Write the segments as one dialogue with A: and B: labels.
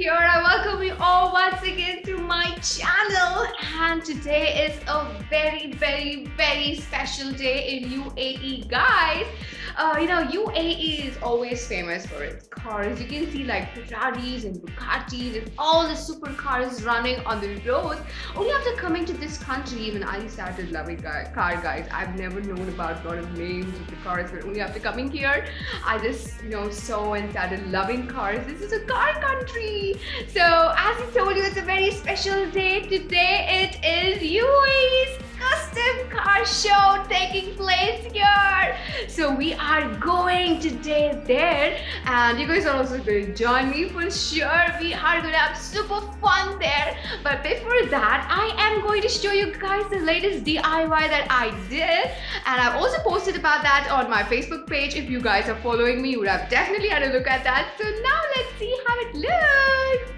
A: here. I welcome you all once again to my channel, and today is a very special day in UAE, guys. UAE is always famous for its cars. You can see like Ferraris and Bugattis and all the supercars running on the roads. Only after coming to this country, even I started loving car, guys. I've never known about a lot of names of the cars, but only after coming here, I just saw and started loving cars. This is a car country. So as I told you, it's a very special day. Today it is UAE's Custom Car Show taking place here. So we are going today there, and you guys are also going to join me for sure. We are going to have super fun there. But before that, I am going to show you guys the latest DIY that I did, and I've also posted about that on my Facebook page. If you guys are following me, you would have definitely had a look at that. So now let's see how it looks.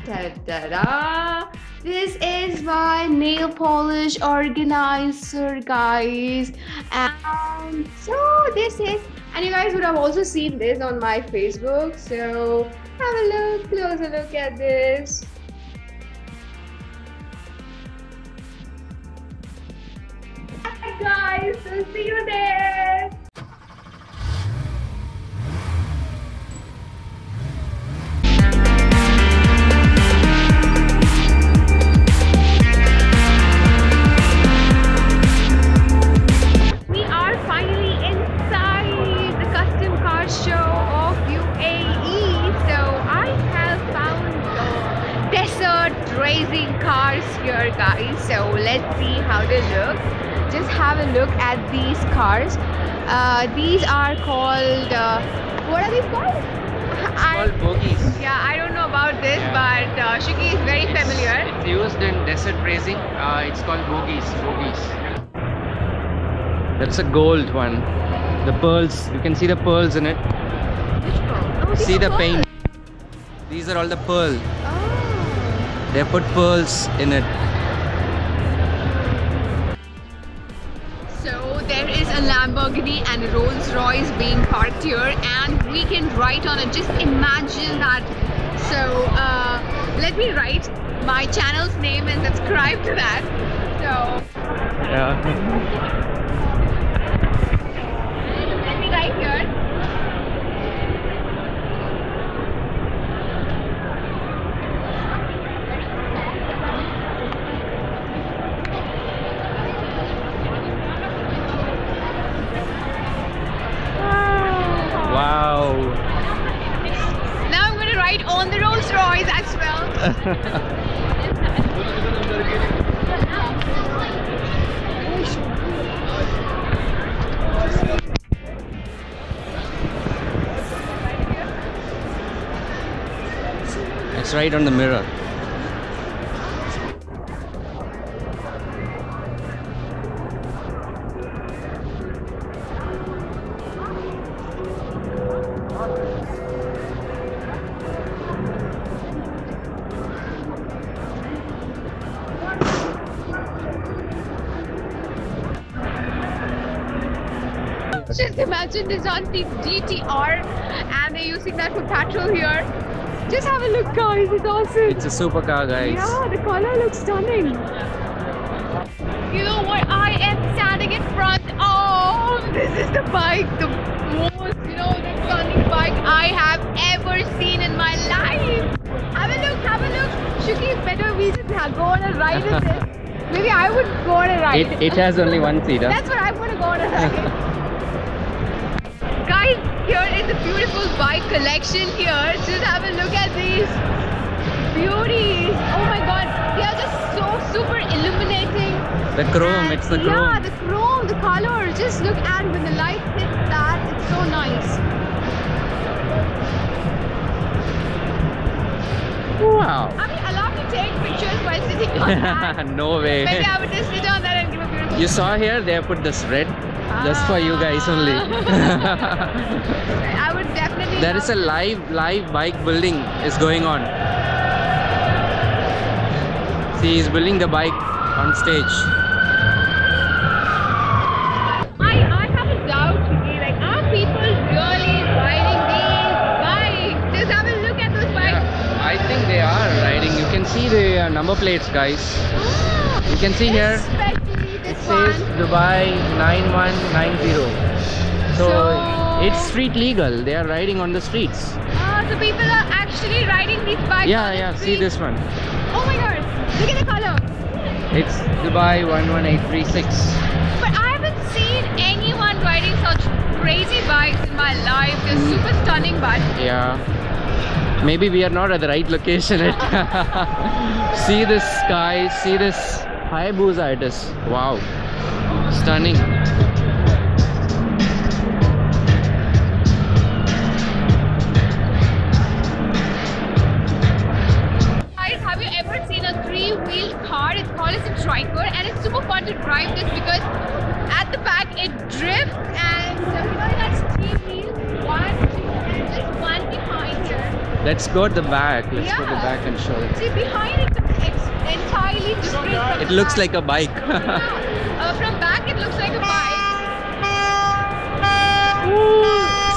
A: Ta-da-da! This is my nail polish organizer, guys, and so this is, and you guys would have also seen this on my Facebook. So have a look, closer look at this. Hi guys, so see you there. Racing cars here, guys. So let's see how they look. Just have a look at these cars. These are called what are these called?
B: Called bogies.
A: Yeah, I don't know about this, but Shuki is very familiar.
B: It's used in desert racing. It's called bogies. That's a gold one. The pearls. You can see the pearls in it.
A: Which pearl? Oh,
B: see the paint. These are all the pearl. They put pearls in it.
A: So there is a Lamborghini and a Rolls Royce being parked here, and we can write on it. Just imagine that. So let me write my channel's name and subscribe to that. So
B: yeah.
A: Let me write here.
B: Wow.
A: Now I'm going to write on the Rolls Royce as well.
B: It's right on the mirror. Just imagine this on the GTR, and they're using that for petrol here. Just have a look, guys. It's awesome. It's a supercar, guys.
A: Yeah, the color looks stunning. You know what? I am standing in front of. This is the bike, the most, the stunning bike I have ever seen in my life. Have a look, have a look. Shuki, better we just go on a ride in this. Maybe I would go on a ride.
B: It has only one seat.
A: That's what I'm gonna go on a ride. Guys, here is a beautiful bike collection here. Just have a look at these beauties. Oh my god, they are just so super illuminating.
B: The chrome, it's the chrome.
A: Yeah, the chrome, the color. Just look at when the light hits that, it's so nice.
B: Wow.
A: I mean, allow me to take pictures while sitting on that.
B: No way.
A: Maybe I would just sit on that and give a beautiful
B: You saw here, they have put this red. Just for you guys only.
A: I would definitely.
B: There is a live bike building is going on. See, he's building the bike on stage.
A: I have a doubt, like, are people really riding these bikes? Just have a look at those bikes.
B: I
C: number plates, guys. You can see here.
B: Especially this
C: It says
B: one.
C: Dubai 9190. So it's street legal. They are riding on the streets.
B: So people are actually riding these bikes.
C: Yeah,
B: on the
C: yeah. See
B: street.
C: this one.
B: Oh my god! Look at the color.
C: It's Dubai 11836.
B: But I haven't seen anyone riding such crazy bikes in my life. They're super stunning, but
C: Yeah. Maybe we are not at the right location. See this sky. See this Hayabusa. It is. Wow. Stunning.
B: have you ever seen a three-wheeled car? It's called as a triker, and it's super fun to drive this because at the back it drifts, and you know it has three wheels, one, two, and just one behind here.
C: Let's go at the back. Let's go to the
B: Yeah.
C: back and show it.
B: See, behind it's entirely different. From
C: It
B: the
C: looks
B: back.
C: like a bike.
B: From back it looks like a bike.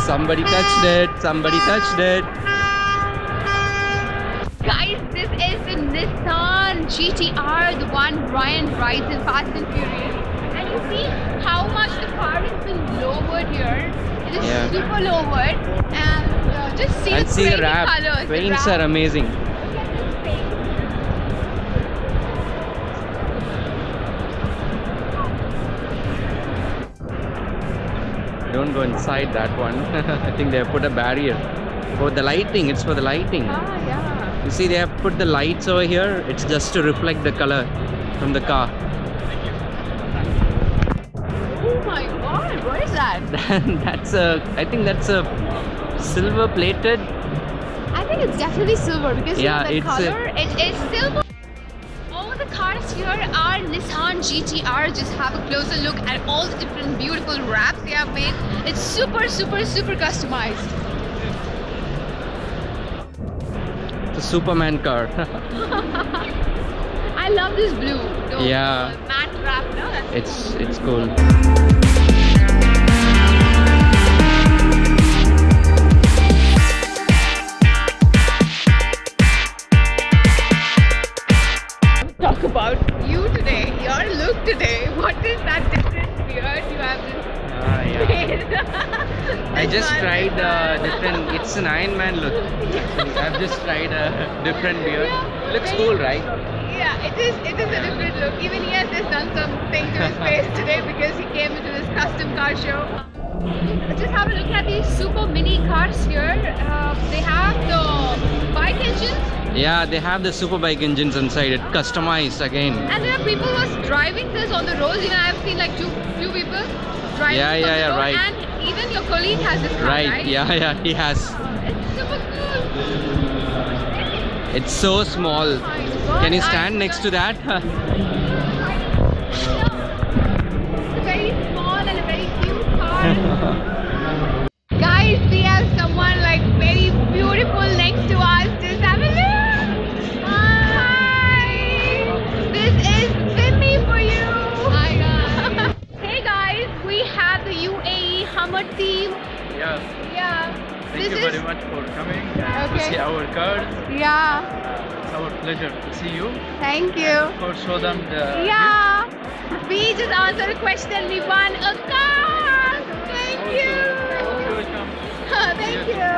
C: Somebody touched it. Somebody touched it.
B: Guys, this is the Nissan GTR, the one Brian rides in Fast and Furious. And you see how much the car has been lowered here. It is
C: Yeah.
B: super lowered, and just see
C: And
B: the
C: see the
B: crazy
C: wrap.
B: colors. the
C: Paints
B: wrap.
C: are amazing.
B: Look at this paint.
C: Don't go inside that one. I think they have put a barrier. For the lighting, it's for the lighting.
B: Ah, yeah.
C: You see, they have put the lights over here. It's just to reflect the color from the car.
B: Oh my god, what is that?
C: I think that's a silver plated.
B: I think it's definitely silver because
C: Yeah,
B: you know,
C: it's
B: the
C: a-
B: color, it is silver. All the cars here are Nissan GTR. Just have a closer look at all the different beautiful wraps they have made. It's super, super, super customized.
C: It's a Superman car.
B: I love this blue. The,
C: Yeah.
B: matte wrap, no? That's
C: It's cool.
B: Talk about you today, your look today. What is that different beard you have just
C: Yeah.
B: made?
C: I
B: This
C: just
B: one,
C: tried
B: this one.
C: different. It's an Iron Man look. Actually. I've just tried a different beard.
B: Yeah,
C: Looks
B: very-
C: cool, right?
B: Yeah, it is a different look. Even he has just done something to his face today because he came into this custom car show. Just have a look at these super mini cars here. They have the bike engines,
C: Yeah, they have the super bike engines inside it, customized again.
B: and there are people who are driving this on the roads. Even I've seen like few people driving
C: Yeah,
B: this on
C: yeah,
B: the
C: yeah,
B: road,
C: right.
B: and even your colleague has this car,
C: Right,
B: right?
C: yeah, he has.
B: It's super cool.
C: It's so small.
B: Oh my God,
C: Can you
B: I
C: stand next to that?
B: It's a very small and a very cute car. Guys, we have someone like very beautiful next to us. Just have a look. Hi. This is Sydney for you. Hi guys. Hey guys, we have the UAE Hummer team.
D: Yeah,
B: Yeah.
D: thank you very much for coming and to
B: Okay.
D: see our cars.
B: Yeah.
D: It's our pleasure to see you.
B: Thank you.
D: Of course, show them the
B: Yeah. We just answered a question. We won a car. Thank you.
D: Welcome.
B: Thank you.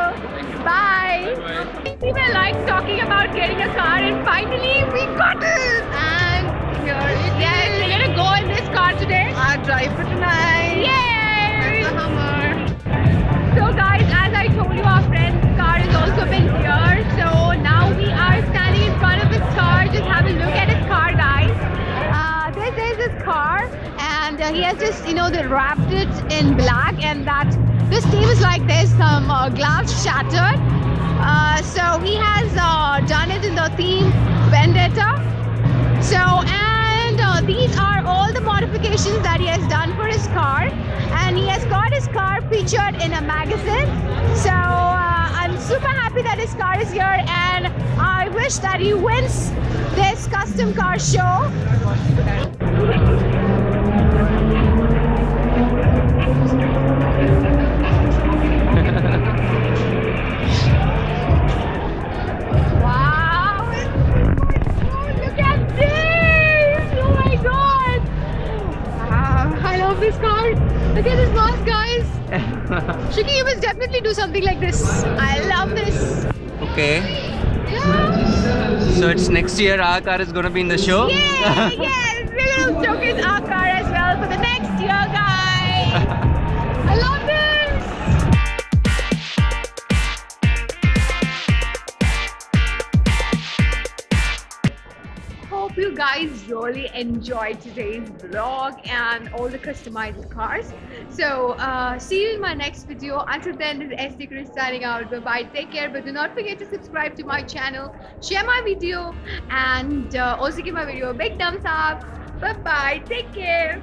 B: Bye.
D: Bye-bye.
B: We were like talking about getting a car, and finally we got it. And here, yes, we're gonna go in this car today.
E: I drive for tonight.
B: Yay!
E: The Hummer.
B: So guys, as I told you, our friend's car has also been here. So now we are standing in front of his car. Just have a look at his car, guys. This is his car, and he has just, you know, they wrapped it in black, and that this theme is like there's some glass shattered. So he has done it in the theme Vendetta. So, and these are all the modifications that he has done for his car, and he has got his car featured in a magazine. So I'm super happy that his car is here, and I wish that he wins this custom car show. Wow, it's so look love this car. Look at this mask, guys. Shiki, you must definitely do something like this. I love this.
C: Okay.
B: Yeah.
C: So it's next year our car is gonna be in the show.
B: Yeah, yes. We're gonna showcase our car as well for the next year, guys. I love this. Hope you guys really enjoyed today's vlog and all the customized cars. So see you in my next video. Until then, this is Krish signing out. Bye bye, take care, but do not forget to subscribe to my channel, share my video, and also give my video a big thumbs up. Bye bye, take care.